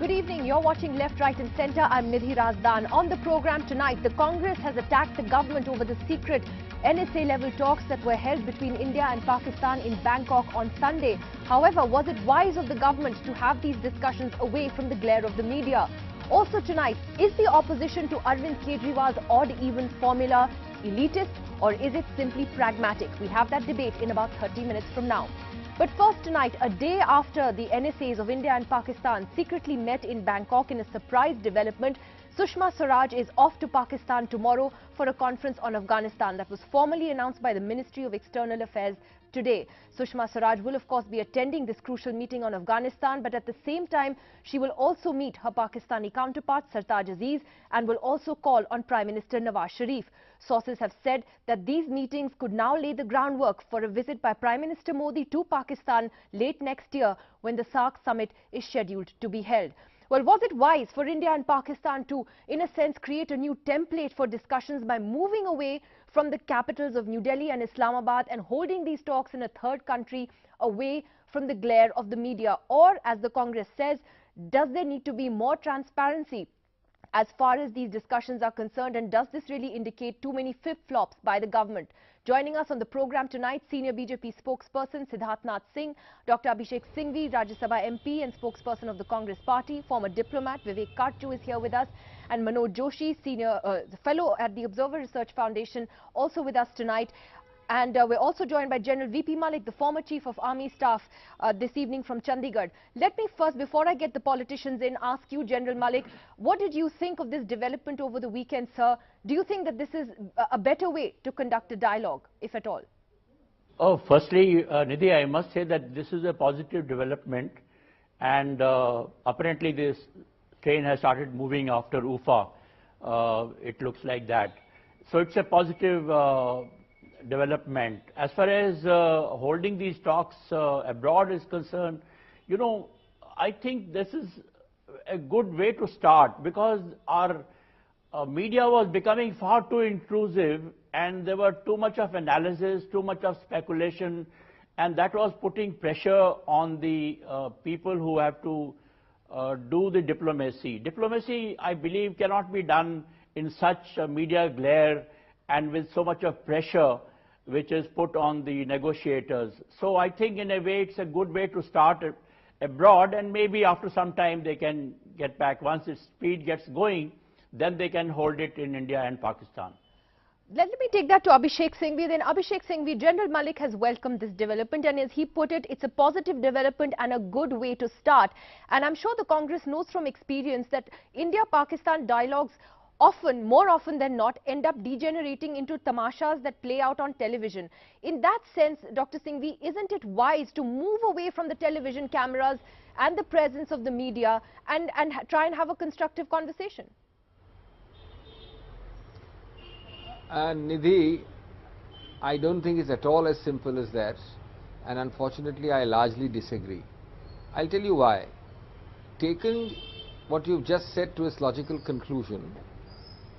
Good evening. You're watching Left, Right and Centre. I'm Nidhi Razdan. On the program tonight, the Congress has attacked the government over the secret NSA-level talks that were held between India and Pakistan in Bangkok on Sunday. However, was it wise of the government to have these discussions away from the glare of the media? Also tonight, is the opposition to Arvind Kejriwal's odd-even formula elitist or is it simply pragmatic? We have that debate in about 30 minutes from now. But first tonight, a day after the NSAs of India and Pakistan secretly met in Bangkok in a surprise development, Sushma Swaraj is off to Pakistan tomorrow for a conference on Afghanistan that was formally announced by the Ministry of External Affairs today. Sushma Swaraj will of course be attending this crucial meeting on Afghanistan, but at the same time she will also meet her Pakistani counterpart Sartaj Aziz and will also call on Prime Minister Nawaz Sharif. Sources have said that these meetings could now lay the groundwork for a visit by Prime Minister Modi to Pakistan late next year when the SAARC summit is scheduled to be held. Well, was it wise for India and Pakistan to, in a sense, create a new template for discussions by moving away from the capitals of New Delhi and Islamabad and holding these talks in a third country away from the glare of the media? Or, as the Congress says, does there need to be more transparency as far as these discussions are concerned, and does this really indicate too many flip-flops by the government? Joining us on the program tonight, senior BJP spokesperson Siddharth Nath Singh, Dr. Abhishek Singhvi, Rajya Sabha MP and spokesperson of the Congress Party, former diplomat Vivek Karchu is here with us, and Manoj Joshi, senior fellow at the Observer Research Foundation, also with us tonight. And we're also joined by General V.P. Malik, the former Chief of Army Staff, this evening from Chandigarh. Let me first, before I get the politicians in, ask you, General Malik, what did you think of this development over the weekend, sir? Do you think that this is a better way to conduct a dialogue, if at all? Oh, firstly, Nidhi, I must say that this is a positive development, and apparently this train has started moving after UFA. It looks like that. So it's a positive development. As far as holding these talks abroad is concerned, you know, I think this is a good way to start, because our media was becoming far too intrusive and there were too much of analysis, too much of speculation, and that was putting pressure on the people who have to do the diplomacy. Diplomacy, I believe, cannot be done in such media glare and with so much of pressure which is put on the negotiators. So I think in a way it's a good way to start abroad, and maybe after some time they can get back. Once its speed gets going, then they can hold it in India and Pakistan. Let me take that to Abhishek Singhvi. Then Abhishek Singhvi, General Malik has welcomed this development, and as he put it, it's a positive development and a good way to start. And I'm sure the Congress knows from experience that India-Pakistan dialogues often, more often than not, end up degenerating into tamashas that play out on television. In that sense, Dr. Singhvi, isn't it wise to move away from the television cameras and the presence of the media and try and have a constructive conversation? Nidhi, I don't think it's at all as simple as that, and unfortunately I largely disagree. I'll tell you why. Taking what you've just said to its logical conclusion,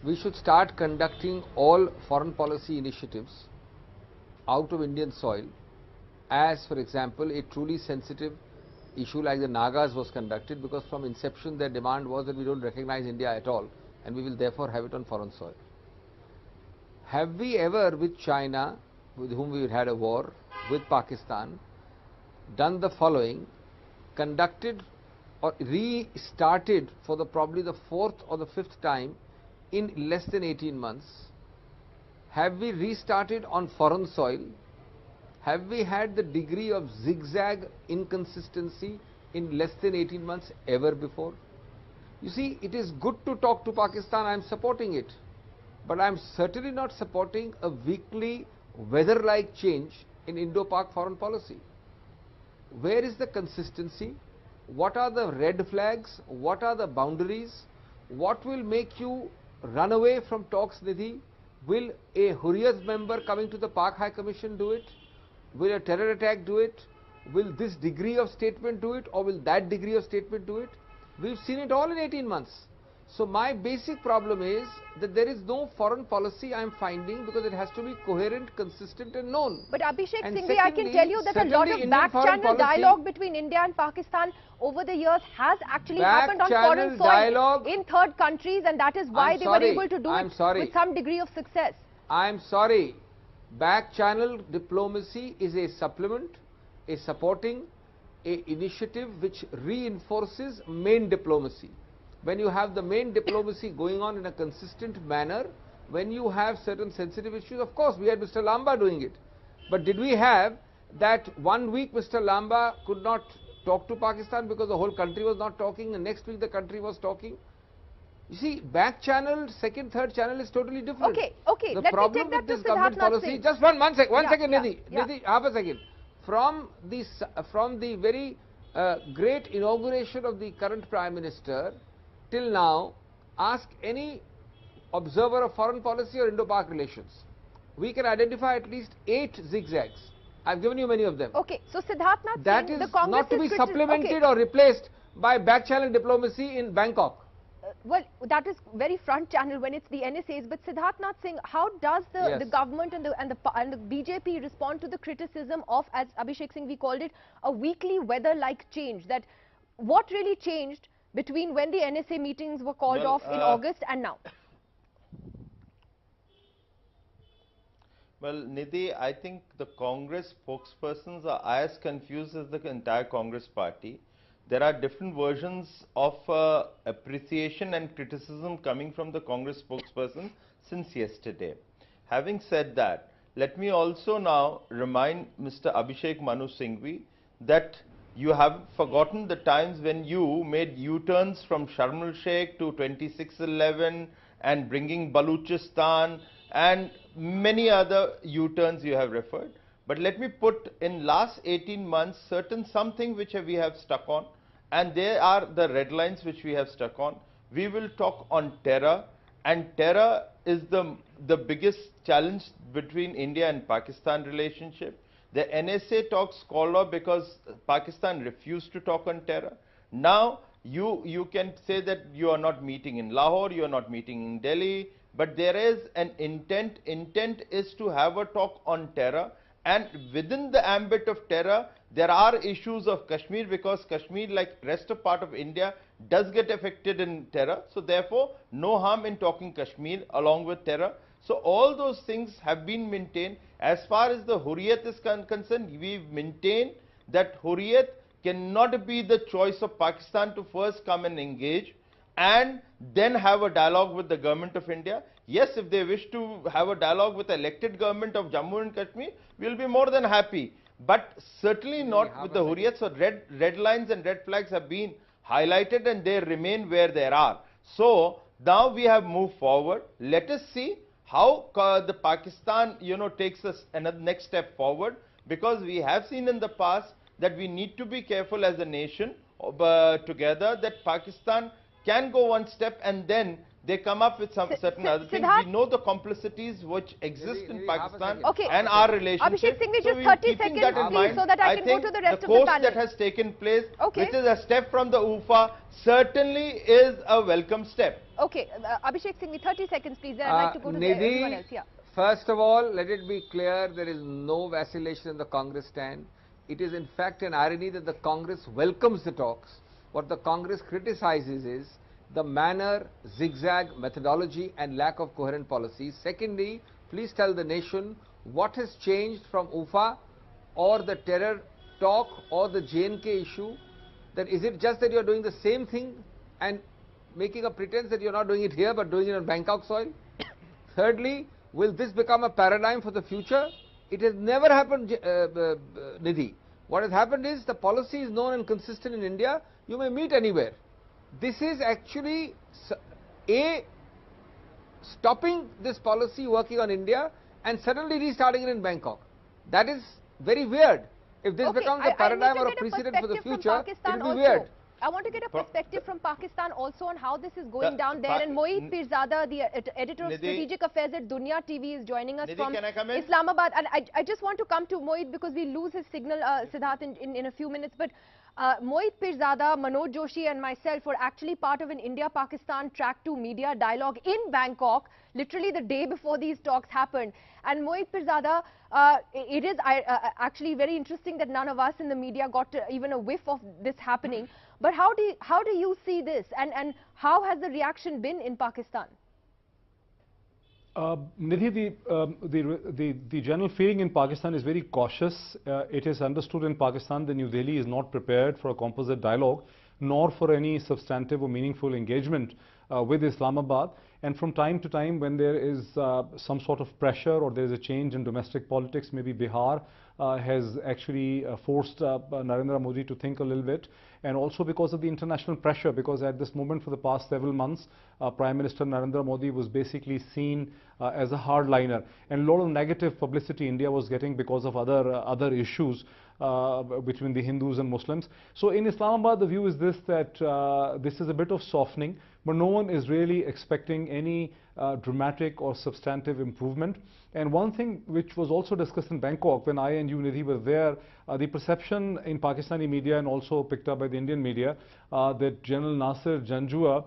we should start conducting all foreign policy initiatives out of Indian soil, as for example a truly sensitive issue like the Nagas was conducted, because from inception their demand was that we don't recognize India at all and we will therefore have it on foreign soil. Have we ever, with China, with whom we had a war, with Pakistan, done the following: conducted or restarted for probably the fourth or the fifth time in less than 18 months? Have we restarted on foreign soil? Have we had the degree of zigzag inconsistency in less than 18 months ever before? You see, it is good to talk to Pakistan, I am supporting it, but I am certainly not supporting a weekly weather-like change in Indo-Pak foreign policy. Where is the consistency? What are the red flags? What are the boundaries? What will make you run away from talks, Nidhi? Will a Hurriyat member coming to the Pak High Commission do it? Will a terror attack do it? Will this degree of statement do it, or will that degree of statement do it? We've seen it all in 18 months. So my basic problem is that there is no foreign policy I am finding, because it has to be coherent, consistent and known. But Abhishek And Singhvi, I can tell you that a lot secondly, of Indian back foreign channel policy- dialogue between India and Pakistan over the years has actually Back happened on channel foreign soil dialogue- in third countries, and that is why I'm they sorry, were able to do I'm it sorry. with some degree of success. I am sorry, back channel diplomacy is a supplement, a supporting, a initiative which reinforces main diplomacy. When you have the main diplomacy going on in a consistent manner, when you have certain sensitive issues, of course we had Mr. Lamba doing it. But did we have that 1 week Mr. Lamba could not talk to Pakistan because the whole country was not talking, and next week the country was talking? You see, back channel, second, third channel is totally different. Okay, The let me problem take that with to this government Siddharth policy, Singh. just one Yeah, second, yeah, Nidhi, yeah. Nidhi, half a second. From the very great inauguration of the current Prime Minister till now, ask any observer of foreign policy or Indo-Pak relations. We can identify at least 8 zigzags. I've given you many of them. Okay, so Siddharth Nath That Singh, is the Congress not to be is supplemented or replaced by back channel diplomacy in Bangkok. Well, that is very front channel when it's the NSAs. But Siddharth Nath Singh, how does the Yes. government and the BJP respond to the criticism of, as Abhishek Singhvi called it, a weekly weather-like change? That what really changed between when the NSA meetings were called Well, off in August and now? Well, Nidhi, I think the Congress spokespersons are as confused as the entire Congress party. There are different versions of appreciation and criticism coming from the Congress spokesperson since yesterday. Having said that, let me also now remind Mr. Abhishek Manu Singhvi that you have forgotten the times when you made U-turns from Sharm el-Sheikh to 2611 and bringing Baluchistan and many other U-turns you have referred. But let me put in last 18 months something which we have stuck on, and they are the red lines which we have stuck on. We will talk on terror, and terror is the biggest challenge between India and Pakistan relationship. The NSA talks called off because Pakistan refused to talk on terror. Now you can say that you are not meeting in Lahore, you are not meeting in Delhi, but there is an intent. Intent is to have a talk on terror, and within the ambit of terror, there are issues of Kashmir, because Kashmir, like rest of part of India, does get affected in terror. So therefore, no harm in talking Kashmir along with terror. So all those things have been maintained. As far as the Hurriyat is concerned, we maintain that Hurriyat cannot be the choice of Pakistan to first come and engage and then have a dialogue with the government of India. Yes, if they wish to have a dialogue with the elected government of Jammu and Kashmir, we will be more than happy. But certainly not with the Hurriyat. So red lines and red flags have been highlighted, and they remain where they are. So now we have moved forward. Let us see how the Pakistan, takes us another next step forward, because we have seen in the past that we need to be careful as a nation together, that Pakistan can go one step and then they come up with some certain other things. Siddharth? We know the complicities which exist in Pakistan Okay. and our relationship. Abhishek Singhvi, So just we 30 keeping seconds, that in please, mind, so that I can go think to the rest of the course panel. that has taken place, Okay. which is a step from the UFA, certainly is a welcome step. Okay, Abhishek Singhvi, 30 seconds, please. I'd like to go to everyone else. Yeah. First of all, let it be clear, there is no vacillation in the Congress stand. It is in fact an irony that the Congress welcomes the talks. What the Congress criticizes is the manner, zigzag methodology and lack of coherent policies. Secondly, please tell the nation what has changed from UFA or the terror talk or the JNK issue. That is it just that you are doing the same thing and making a pretense that you are not doing it here but doing it on Bangkok soil? Thirdly, will this become a paradigm for the future? It has never happened, Nidhi. What has happened is the policy is known and consistent in India. You may meet anywhere. This is actually stopping this policy working on India and suddenly restarting it in Bangkok. That is very weird. If this becomes a paradigm or a precedent for the future, it will be weird. I want to get a perspective from Pakistan also on how this is going down there. And Moeed Pirzada, the editor of Nidhi, Strategic Affairs at Dunya TV, is joining us Nidhi, from can I come in? Islamabad. And I just want to come to Moeed because we lose his signal, Siddharth, in a few minutes. But Mohit Pirzada, Manoj Joshi and myself were actually part of an India-Pakistan Track 2 media dialogue in Bangkok, literally the day before these talks happened. And Mohit Pirzada, it is actually very interesting that none of us in the media got even a whiff of this happening. But how do you see this, and how has the reaction been in Pakistan? Nidhi, the general feeling in Pakistan is very cautious. It is understood in Pakistan that New Delhi is not prepared for a composite dialogue, nor for any substantive or meaningful engagement with Islamabad. And from time to time, when there is some sort of pressure or there is a change in domestic politics, maybe Bihar has actually forced Narendra Modi to think a little bit, and also because of the international pressure, because at this moment for the past several months, Prime Minister Narendra Modi was basically seen as a hardliner, and a lot of negative publicity India was getting because of other issues between the Hindus and Muslims. So in Islamabad, the view is this, that this is a bit of softening, but no one is really expecting any dramatic or substantive improvement. And one thing which was also discussed in Bangkok when I and you, Nidhi, were there, the perception in Pakistani media and also picked up by the Indian media that General Nasir Janjua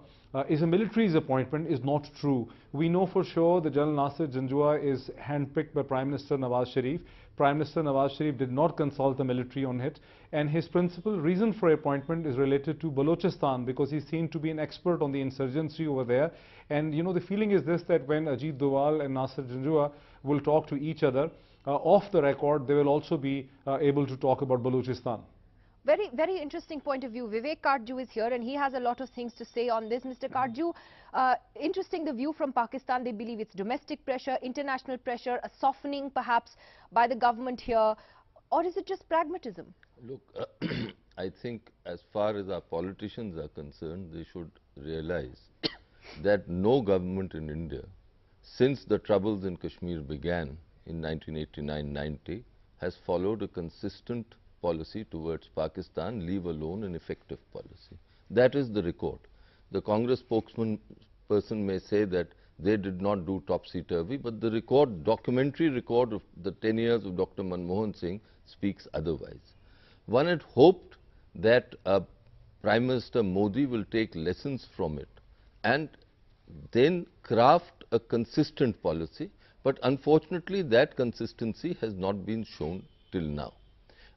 is a military's appointment is not true. We know for sure that General Nasir Janjua is handpicked by Prime Minister Nawaz Sharif. Prime Minister Nawaz Sharif did not consult the military on it, and his principal reason for appointment is related to Balochistan, because he's seen to be an expert on the insurgency over there. And you know, the feeling is this, that when Ajit Doval and Nasir Janjua will talk to each other off the record, they will also be able to talk about Balochistan. Very, very interesting point of view. Vivek Karju is here and he has a lot of things to say on this. Mr. Karju, interesting the view from Pakistan. They believe it's domestic pressure, international pressure, a softening perhaps by the government here, or is it just pragmatism? Look, I think as far as our politicians are concerned, they should realize that no government in India, since the troubles in Kashmir began in 1989-90, has followed a consistent policy towards Pakistan, leave alone an effective policy. That is the record. The Congress spokesperson may say that they did not do topsy-turvy, but the record, documentary record of the 10 years of Dr. Manmohan Singh speaks otherwise. One had hoped that Prime Minister Modi will take lessons from it and then craft a consistent policy, but unfortunately that consistency has not been shown till now.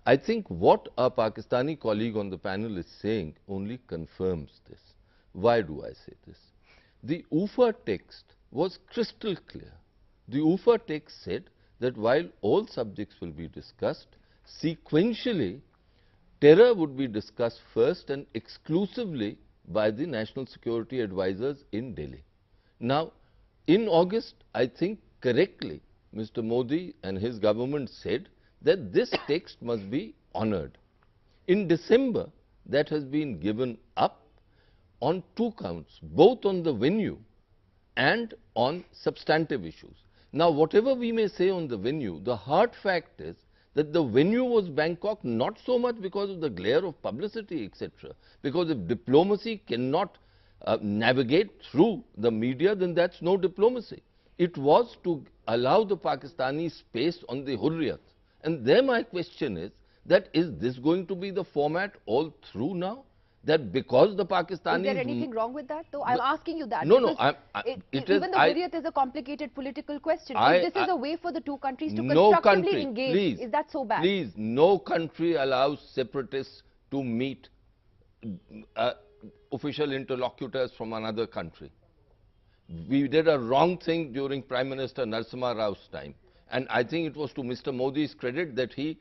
I think what our Pakistani colleague on the panel is saying only confirms this. Why do I say this? The UFA text was crystal clear. The UFA text said that while all subjects will be discussed, sequentially terror would be discussed first and exclusively by the national security advisors in Delhi. Now, in August, I think correctly, Mr. Modi and his government said that this text must be honored. In December, that has been given up on two counts, both on the venue and on substantive issues. Now, whatever we may say on the venue, the hard fact is that the venue was Bangkok not so much because of the glare of publicity, etc. Because if diplomacy cannot navigate through the media, then that's no diplomacy. It was to allow the Pakistani space on the Hurriyat. And there my question is that is this going to be the format all through now? That because the Pakistanis... Is there anything wrong with that though? I'm asking you that. No, no. Even the Hurriyat is a complicated political question. If this is a way for the two countries to constructively engage, please, is that so bad? Please, no country allows separatists to meet official interlocutors from another country. We did a wrong thing during Prime Minister Narasimha Rao's time. And I think it was to Mr. Modi's credit that he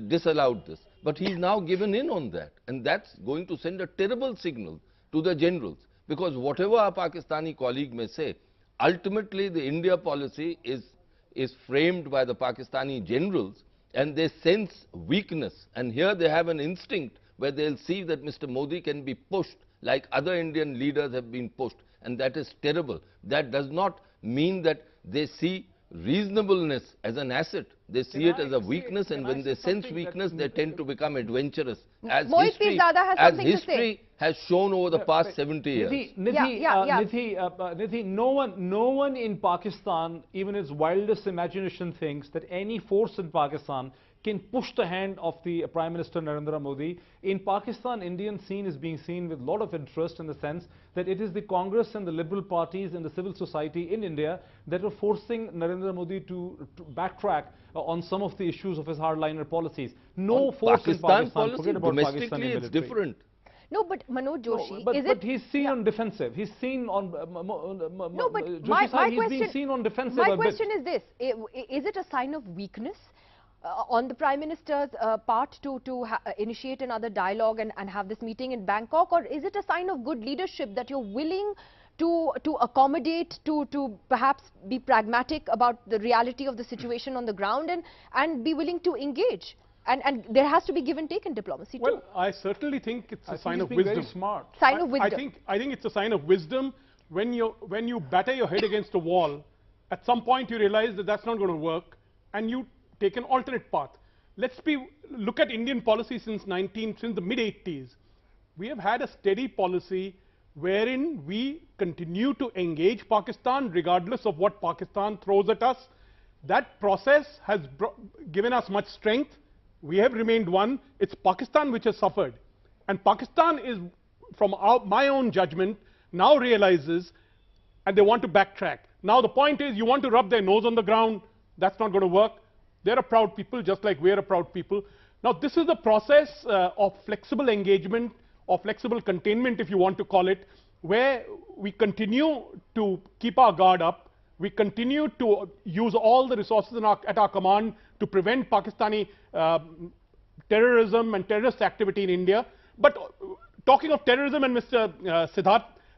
disallowed this. But he's now given in on that. And that's going to send a terrible signal to the generals. Because whatever our Pakistani colleague may say, ultimately the India policy is framed by the Pakistani generals and they sense weakness. And here they have an instinct where they'll see that Mr. Modi can be pushed like other Indian leaders have been pushed. And that is terrible. That does not mean that they see reasonableness as an asset. They see it as a weakness, and when they sense weakness, they tend to become adventurous. As history has shown over the past 70 years. Nidhi, no one in Pakistan, even its wildest imagination, thinks that any force in Pakistan can push the hand of the Prime Minister Narendra Modi. In Pakistan, Indian scene is being seen with a lot of interest in the sense that it is the Congress and the liberal parties and the civil society in India that are forcing Narendra Modi to backtrack on some of the issues of his hardliner policies. No On force in Pakistan, policy, forget about domestically Pakistani it's military. different. No, but Manoj Joshi, But is he's seen on defensive. He's seen on. No, but Joshi Sahib, he's being seen on defensive. my a bit. question is this: is it a sign of weakness on the Prime Minister's part to initiate another dialogue and have this meeting in Bangkok, or is it a sign of good leadership that you're willing to accommodate, to perhaps be pragmatic about the reality of the situation on the ground and be willing to engage? And there has to be give and take in diplomacy too. Well, I certainly think it's a sign of being wisdom. very smart. Sign of wisdom. I think it's a sign of wisdom when you batter your head against a wall. At some point, you realize that that's not going to work, and you take an alternate path. Look at Indian policy since the mid-80s. We have had a steady policy wherein we continue to engage Pakistan regardless of what Pakistan throws at us. That process has given us much strength. We have remained one. It's Pakistan which has suffered. And Pakistan is, from my own judgment, now realizes and they want to backtrack. Now the point is, you want to rub their nose on the ground. That's not going to work. They're a proud people, just like we're a proud people. Now this is the process of flexible engagement, or flexible containment, if you want to call it, where we continue to keep our guard up. We continue to use all the resources at our command to prevent Pakistani terrorism and terrorist activity in India. But talking of terrorism, and Mr.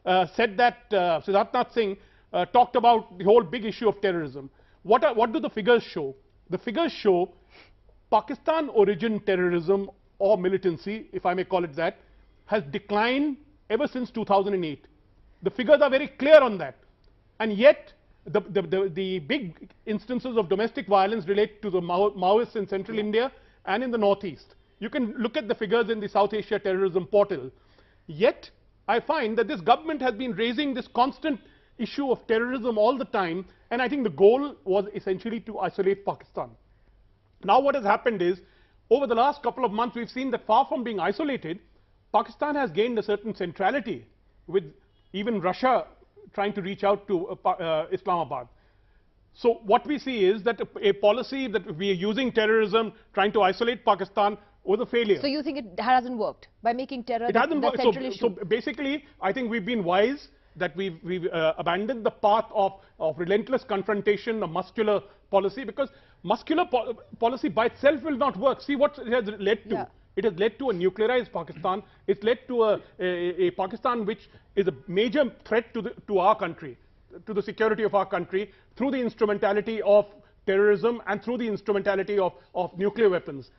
Siddharthnath Singh talked about the whole big issue of terrorism. What do the figures show? The figures show Pakistan origin terrorism or militancy, if I may call it that, has declined ever since 2008. The figures are very clear on that. And yet, the big instances of domestic violence relate to the Maoists in central India and in the northeast. You can look at the figures in the South Asia terrorism portal. Yet, I find that this government has been raising this constant issue of terrorism all the time, and I think the goal was essentially to isolate Pakistan. Now what has happened is, over the last couple of months, we've seen that far from being isolated, Pakistan has gained a certain centrality, with even Russia trying to reach out to Islamabad. So what we see is that a policy that we are using terrorism, trying to isolate Pakistan, was a failure. So you think it hasn't worked by making terror It hasn't the worked. central issue? So basically, I think we've been wise that we've abandoned the path of relentless confrontation, a muscular policy, because muscular policy by itself will not work. See what it has led to. Yeah. It has led to a nuclearized Pakistan. It's led to a Pakistan which is a major threat to our country, to the security of our country, through the instrumentality of terrorism and through the instrumentality of nuclear weapons.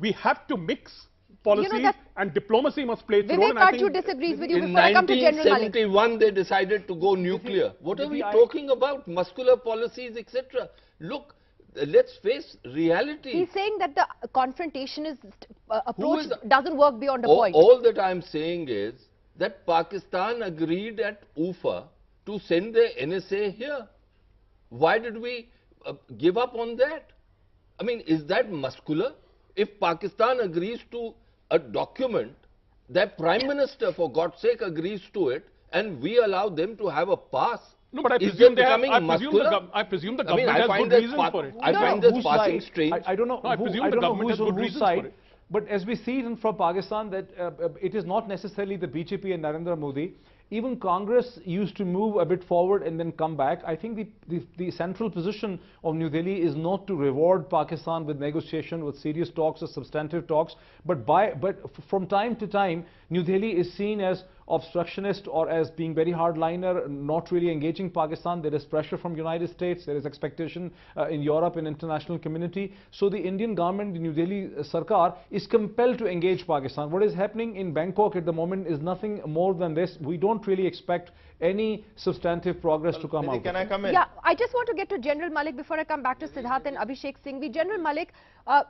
We have to mix policy, and diplomacy must play its role. Vivek Karju disagrees with you In before I come to General Malik. 1971, they decided to go nuclear. What are we talking about? Muscular policies, etc. Look, let's face reality. He's saying that the confrontationist approach doesn't work beyond a point. All that I'm saying is that Pakistan agreed at UFA to send the NSA here. Why did we give up on that? I mean, is that muscular? If Pakistan agrees to a document, their Prime Minister, for God's sake, agrees to it, and we allow them to have a pass. No, but I Is presume, that becoming muscular? I presume the I mean, government I has find good that reason for it. I find this passing strange. I don't know. No, I presume the don't know government who's has good on whose reasons for side. it. But as we see it from Pakistan, that it is not necessarily the BJP and Narendra Modi. Even Congress used to move a bit forward and then come back. I think the central position of New Delhi is not to reward Pakistan with negotiation, with serious talks or substantive talks, but from time to time, New Delhi is seen as obstructionist or as being very hardliner, not really engaging Pakistan. There is pressure from United States, there is expectation in Europe and international community. So the Indian government, the New Delhi Sarkar, is compelled to engage Pakistan. What is happening in Bangkok at the moment is nothing more than this. We don't really expect any substantive progress to come out. Can I come in? Yeah, I just want to get to General Malik before I come back to Siddharth and Abhishek Singhvi. General Malik,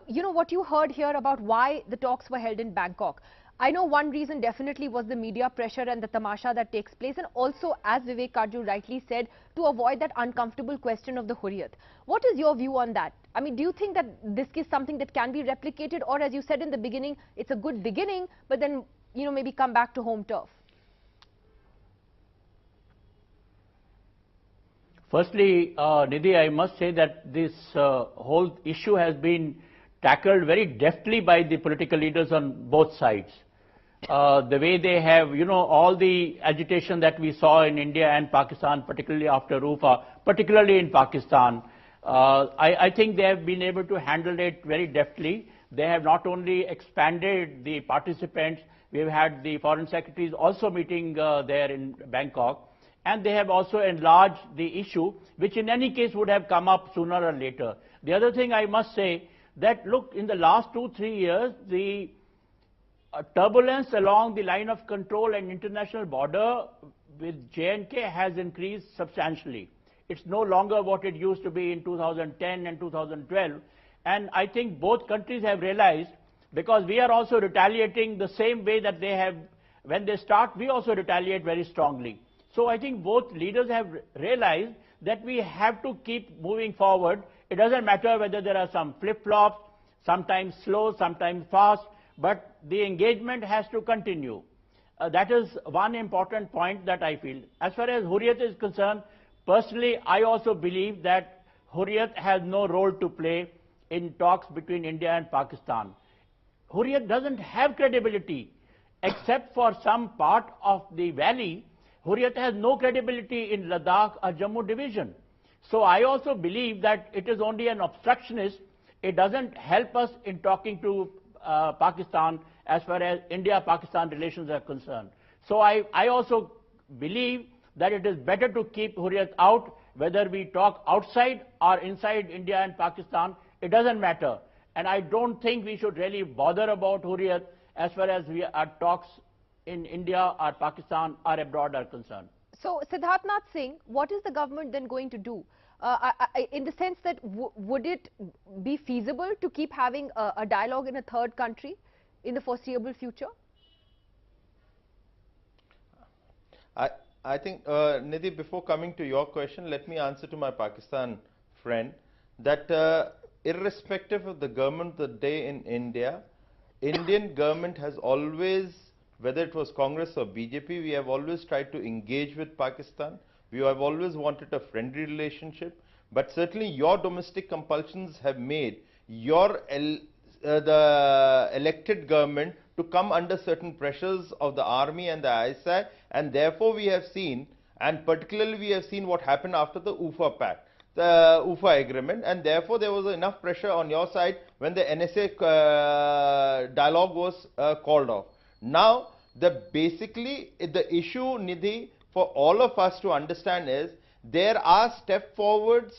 you know what you heard here about why the talks were held in Bangkok. I know one reason definitely was the media pressure and the tamasha that takes place, and also, as Vivek Kaju rightly said, to avoid that uncomfortable question of the Hurriyat. What is your view on that? I mean, do you think that this is something that can be replicated, or as you said in the beginning, it's a good beginning, but then, you know, maybe come back to home turf? Firstly, Nidhi, I must say that this whole issue has been tackled very deftly by the political leaders on both sides. The way they have, you know, all the agitation that we saw in India and Pakistan, particularly after UFA, particularly in Pakistan, I think they have been able to handle it very deftly. They have not only expanded the participants, we have had the foreign secretaries also meeting there in Bangkok, and they have also enlarged the issue, which in any case would have come up sooner or later. The other thing I must say, that look, in the last 2-3 years, the turbulence along the line of control and international border with J&K has increased substantially. It's no longer what it used to be in 2010 and 2012. And I think both countries have realized, because we are also retaliating the same way that they have, when they start, we also retaliate very strongly. So I think both leaders have realized that we have to keep moving forward. It doesn't matter whether there are some flip-flops, sometimes slow, sometimes fast, but the engagement has to continue. That is one important point that I feel. As far as Hurriyat is concerned, personally, I also believe that Hurriyat has no role to play in talks between India and Pakistan. Hurriyat doesn't have credibility, except for some part of the valley. Hurriyat has no credibility in Ladakh or Jammu division. So I also believe that it is only an obstructionist. It doesn't help us in talking to Pakistan as far as India-Pakistan relations are concerned. So I also believe that it is better to keep Hurriyat out, whether we talk outside or inside India and Pakistan, it doesn't matter. And I don't think we should really bother about Hurriyat as far as our talks in India or Pakistan or abroad are concerned. So, Siddharth Nath Singh, what is the government then going to do? In the sense that, would it be feasible to keep having a dialogue in a third country in the foreseeable future? I think, Nidhi, before coming to your question, let me answer to my Pakistan friend that irrespective of the government the day in India, Indian government has always, whether it was Congress or BJP, we have always tried to engage with Pakistan. We have always wanted a friendly relationship. But certainly your domestic compulsions have made the elected government to come under certain pressures of the army and the ISI. And therefore we have seen, and particularly we have seen what happened after the UFA pact, the UFA agreement, and therefore there was enough pressure on your side when the NSA dialogue was called off. Now, basically the issue, Nidhi, for all of us to understand is there are steps forward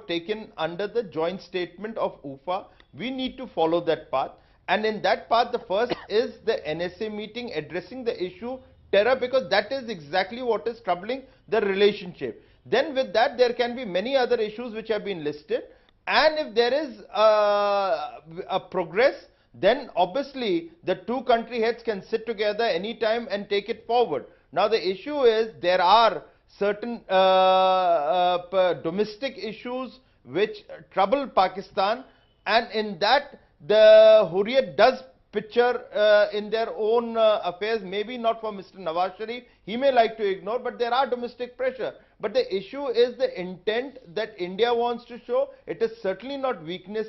taken under the joint statement of UFA. We need to follow that path, and in that path the first is the NSA meeting addressing the issue terror, because that is exactly what is troubling the relationship. Then with that there can be many other issues which have been listed, and if there is a progress, then obviously the two country heads can sit together anytime and take it forward. Now the issue is there are certain domestic issues which trouble Pakistan, and in that the Hurriyat does picture in their own affairs, maybe not for Mr. Nawaz Sharif, he may like to ignore, but there are domestic pressure. But the issue is the intent that India wants to show. It is certainly not weakness,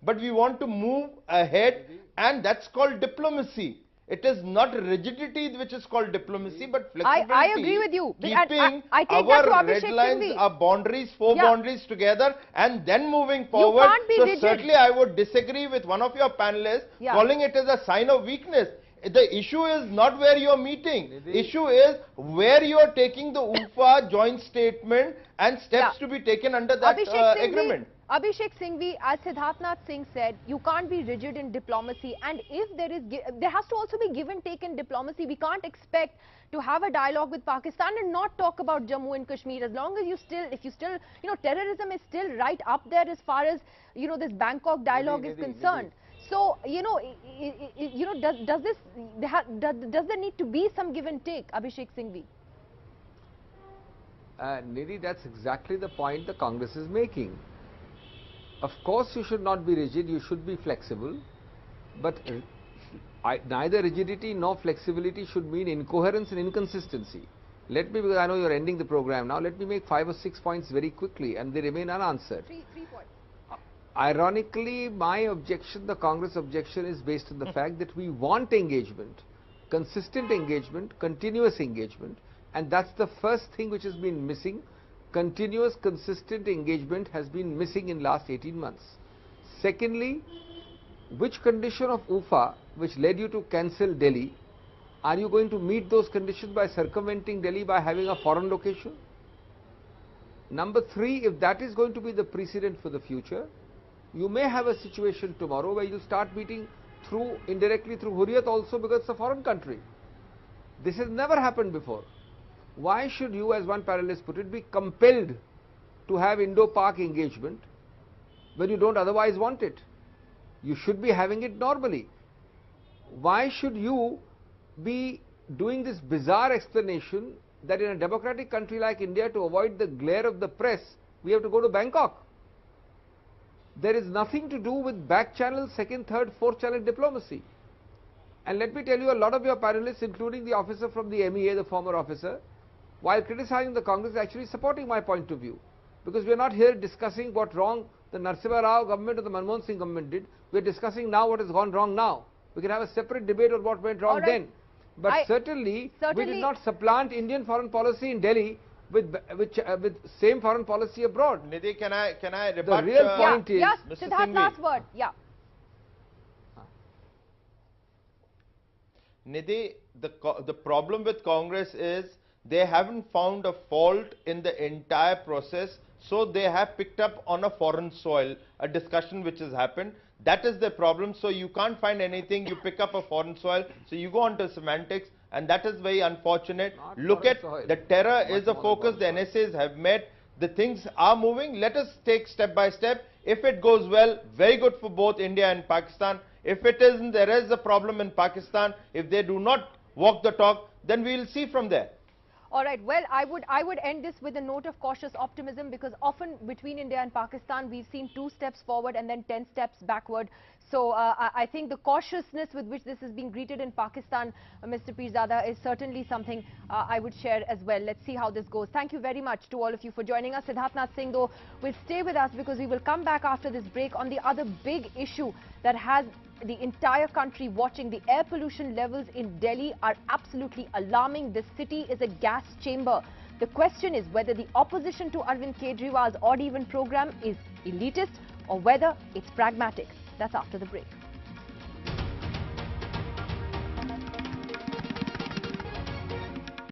but we want to move ahead, and that's called diplomacy. It is not rigidity which is called diplomacy, but flexibility. I agree with you. Keeping I take that to our Abhishek red lines, Singhvi. our boundaries, four boundaries together, and then moving forward. You can't be so rigid. Certainly I would disagree with one of your panelists calling it as a sign of weakness. The issue is not where you are meeting. Issue is where you are taking the UFA joint statement and steps to be taken under that agreement. Abhishek Singhvi, as Siddharth Nath Singh said, you can't be rigid in diplomacy, and if there has to also be give and take in diplomacy. We can't expect to have a dialogue with Pakistan and not talk about Jammu and Kashmir, as long as if you still, you know, terrorism is still right up there as far as, you know, this Bangkok dialogue is concerned. So, does there need to be some give and take, Abhishek Singhvi? Nidhi, that's exactly the point the Congress is making. Of course, you should not be rigid, you should be flexible, but neither rigidity nor flexibility should mean incoherence and inconsistency. Let me, because I know you're ending the program now, let me make 5 or 6 points very quickly, and they remain unanswered. Three points. Ironically, my objection, the Congress objection, is based on the fact that we want engagement, consistent engagement, continuous engagement, and that's the first thing which has been missing. Continuous, consistent engagement has been missing in last 18 months. Secondly, which condition of UFA which led you to cancel Delhi, are you going to meet those conditions by circumventing Delhi by having a foreign location? Number 3, if that is going to be the precedent for the future, you may have a situation tomorrow where you start meeting indirectly through Hurriyat also, because it's a foreign country. This has never happened before. Why should you, as one panelist put it, be compelled to have Indo-Pak engagement when you don't otherwise want it? You should be having it normally. Why should you be doing this bizarre explanation that in a democratic country like India, to avoid the glare of the press, we have to go to Bangkok? There is nothing to do with back channel, second, third, fourth channel diplomacy. And let me tell you, a lot of your panelists, including the officer from the MEA, the former officer, while criticizing the Congress, is actually supporting my point of view. Because we are not here discussing what wrong the Narasimha Rao government or the Manmohan Singh government did. We are discussing now what has gone wrong now. We can have a separate debate on what went wrong then. But certainly, we did not supplant Indian foreign policy in Delhi with same foreign policy abroad. Nidhi, can I rebut? The real point is, yes, Mr. Siddharth, Singhvi. last word. Yeah. Nidhi, the problem with Congress is they haven't found a fault in the entire process, so they have picked up on a foreign soil a discussion which has happened. That is the problem. So you can't find anything, you pick up a foreign soil, so you go on to semantics, and that is very unfortunate. Look at the terror is a focus the NSAs have met. The things are moving. Let us take step by step. If it goes well, very good for both India and Pakistan. If it isn't, there is a problem in Pakistan. If they do not walk the talk, then we will see from there. All right. Well, I would end this with a note of cautious optimism, because often between India and Pakistan, we've seen 2 steps forward and then 10 steps backward. So I think the cautiousness with which this is being greeted in Pakistan, Mr. Pirzada, is certainly something I would share as well. Let's see how this goes. Thank you very much to all of you for joining us. Siddharth Singh, though, will stay with us, because we will come back after this break on the other big issue that has the entire country watching. The air pollution levels in Delhi are absolutely alarming. This city is a gas chamber. The question is whether the opposition to Arvind Kejriwal's odd even program is elitist or whether it's pragmatic. That's after the break.